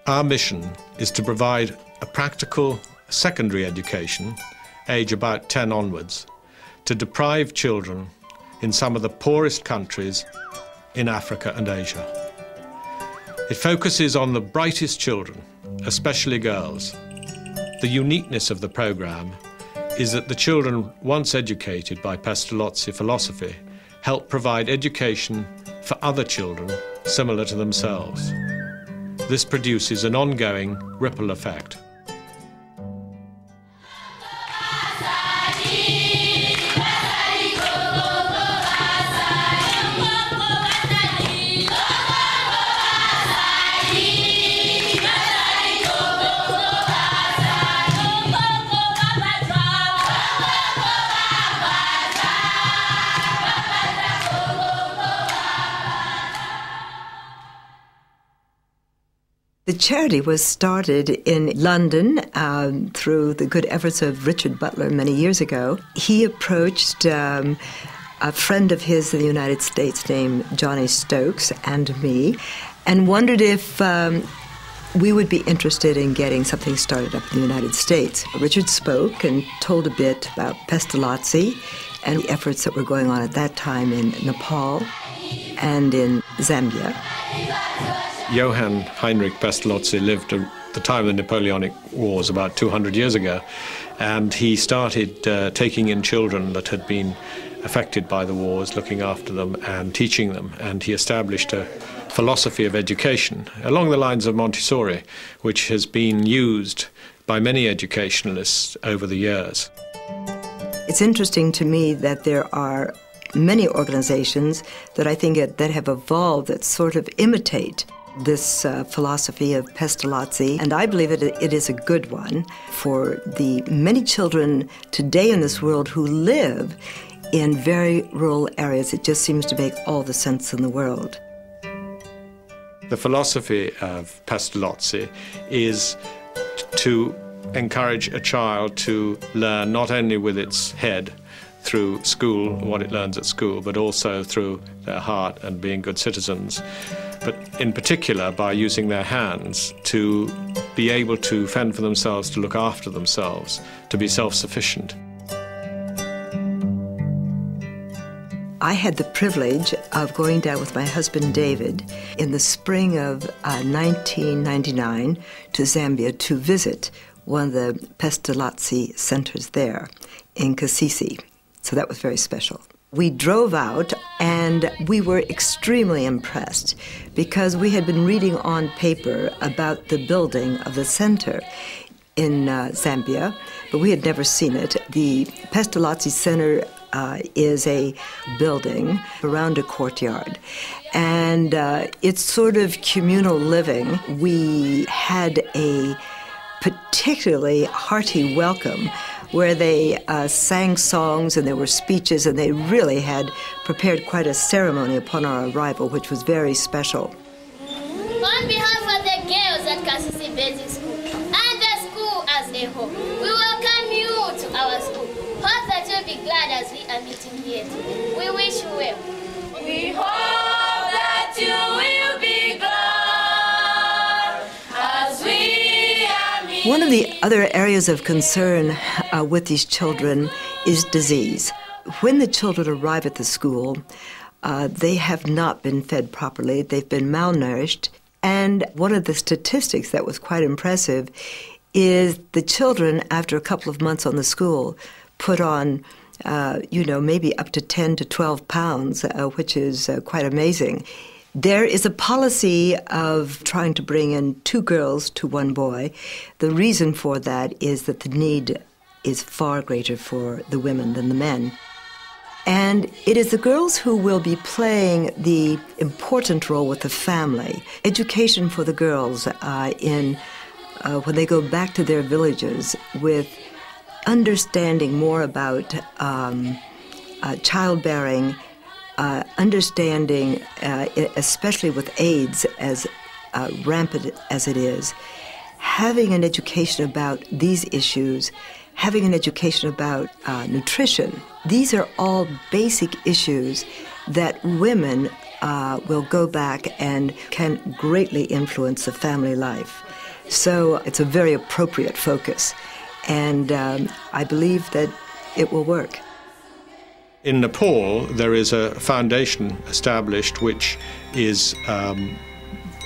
Our mission is to provide a practical secondary education, age about 10 onwards, to deprived children in some of the poorest countries in Africa and Asia. It focuses on the brightest children, especially girls. The uniqueness of the program is that the children, once educated by Pestalozzi philosophy, help provide education for other children similar to themselves. This produces an ongoing ripple effect. The charity was started in London through the good efforts of Richard Butler many years ago. He approached a friend of his in the United States named Johnny Stokes and me and wondered if we would be interested in getting something started up in the United States. Richard spoke and told a bit about Pestalozzi and the efforts that were going on at that time in Nepal and in Zambia. Johann Heinrich Pestalozzi lived at the time of the Napoleonic Wars about 200 years ago, and he started taking in children that had been affected by the wars, looking after them and teaching them, and he established a philosophy of education along the lines of Montessori, which has been used by many educationalists over the years. It's interesting to me that there are many organizations that I think that have evolved that sort of imitate this philosophy of Pestalozzi, and I believe it is a good one for the many children today in this world who live in very rural areas. It just seems to make all the sense in the world. The philosophy of Pestalozzi is to encourage a child to learn not only with its head through school, what it learns at school, but also through their heart and being good citizens, but in particular by using their hands to be able to fend for themselves, to look after themselves, to be self-sufficient. I had the privilege of going down with my husband David in the spring of 1999 to Zambia to visit one of the Pestalozzi centers there in Kasisi. So that was very special. We drove out and we were extremely impressed because we had been reading on paper about the building of the center in Zambia, but we had never seen it. The Pestalozzi Center is a building around a courtyard, and it's sort of communal living. We had a particularly hearty welcome where they sang songs and there were speeches, and they really had prepared quite a ceremony upon our arrival, which was very special. On behalf of the girls at Kasisi Basic School and the school as a whole, we welcome you to our school. Hope that you'll be glad as we are meeting here today. We wish you well. We hope that you will be glad as we are meeting. One of the other areas of concern with these children is disease. When the children arrive at the school, they have not been fed properly. They've been malnourished. And one of the statistics that was quite impressive is the children, after a couple of months on the school, put on, maybe up to 10 to 12 pounds, which is quite amazing. There is a policy of trying to bring in 2 girls to 1 boy. The reason for that is that the need is far greater for the women than the men. And it is the girls who will be playing the important role with the family. Education for the girls when they go back to their villages with understanding more about childbearing, understanding, especially with AIDS as rampant as it is, having an education about these issues, having an education about nutrition. These are all basic issues that women will go back and can greatly influence the family life. So it's a very appropriate focus, and I believe that it will work. In Nepal, there is a foundation established which is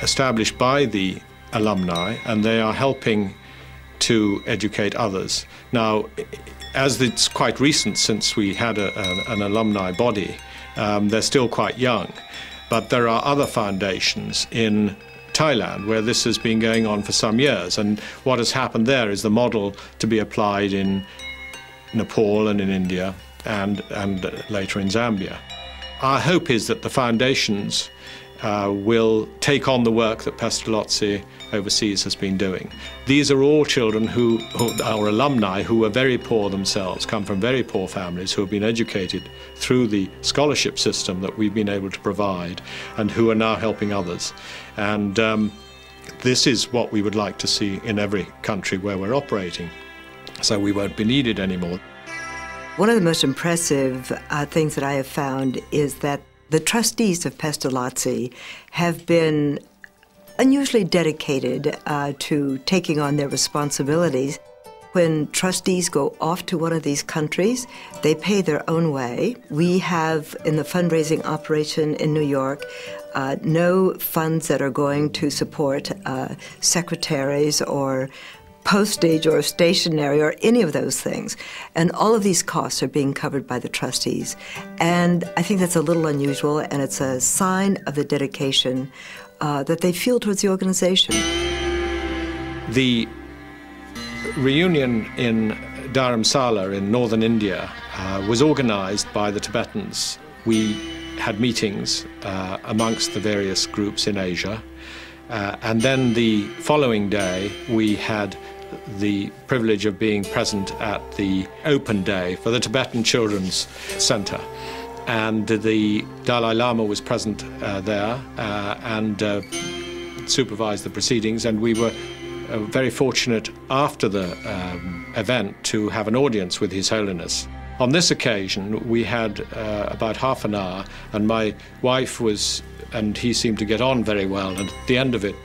established by the alumni, and they are helping to educate others. Now, as it's quite recent since we had an alumni body, they're still quite young, but there are other foundations in Thailand where this has been going on for some years, and what has happened there is the model to be applied in Nepal and in India and later in Zambia. Our hope is that the foundations will take on the work that Pestalozzi overseas has been doing. These are all children who are alumni who are very poor themselves, come from very poor families, who have been educated through the scholarship system that we've been able to provide, and who are now helping others. And this is what we would like to see in every country where we're operating, so we won't be needed anymore. One of the most impressive things that I have found is that the trustees of Pestalozzi have been unusually dedicated to taking on their responsibilities. When trustees go off to one of these countries, they pay their own way. We have, in the fundraising operation in New York, no funds that are going to support secretaries or postage or stationery or any of those things. And all of these costs are being covered by the trustees. And I think that's a little unusual, and it's a sign of the dedication that they feel towards the organization. The reunion in Dharamsala in northern India was organized by the Tibetans. We had meetings amongst the various groups in Asia, and then the following day we had the privilege of being present at the open day for the Tibetan Children's Center. And the Dalai Lama was present there and supervised the proceedings, and we were very fortunate after the event to have an audience with His Holiness. On this occasion we had about half an hour, and my wife and he seemed to get on very well, and at the end of it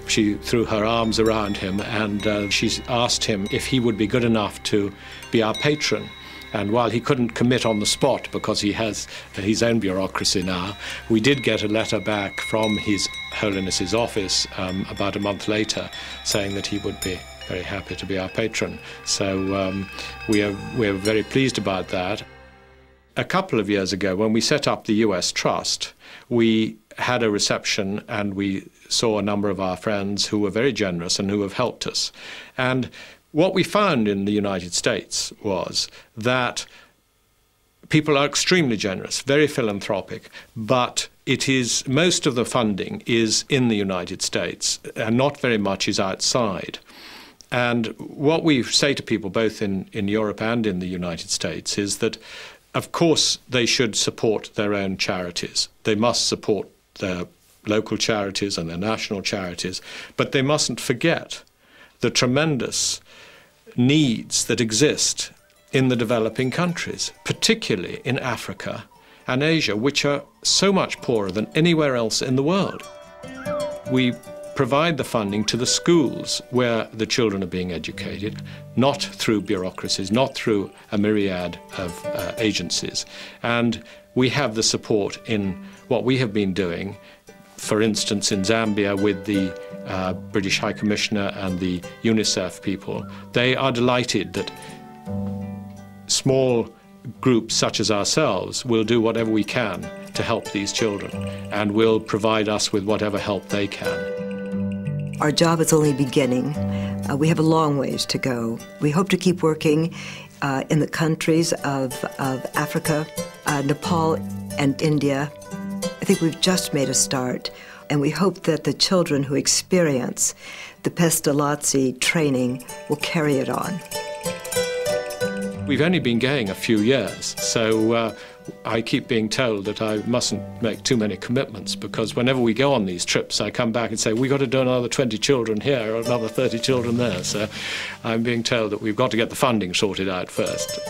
she threw her arms around him and she asked him if he would be good enough to be our patron. And while he couldn't commit on the spot because he has his own bureaucracy now, we did get a letter back from His Holiness's office about a month later saying that he would be very happy to be our patron. So we're very pleased about that. A couple of years ago, when we set up the US Trust, we had a reception and we saw a number of our friends who were very generous and who have helped us. And what we found in the United States was that people are extremely generous, very philanthropic, but most of the funding is in the United States and not very much is outside. And what we say to people both in Europe and in the United States is that, of course, they should support their own charities. They must support their local charities and their national charities, but they mustn't forget the tremendous needs that exist in the developing countries, particularly in Africa and Asia, which are so much poorer than anywhere else in the world. We provide the funding to the schools where the children are being educated, not through bureaucracies, not through a myriad of agencies. And we have the support in what we have been doing, for instance, in Zambia with the British High Commissioner and the UNICEF people. They are delighted that small groups such as ourselves will do whatever we can to help these children and will provide us with whatever help they can. Our job is only beginning. We have a long ways to go. We hope to keep working in the countries of Africa, Nepal, and India. I think we've just made a start, and we hope that the children who experience the Pestalozzi training will carry it on. We've only been going a few years, so I keep being told that I mustn't make too many commitments, because whenever we go on these trips I come back and say we've got to do another 20 children here or another 30 children there. So I'm being told that we've got to get the funding sorted out first.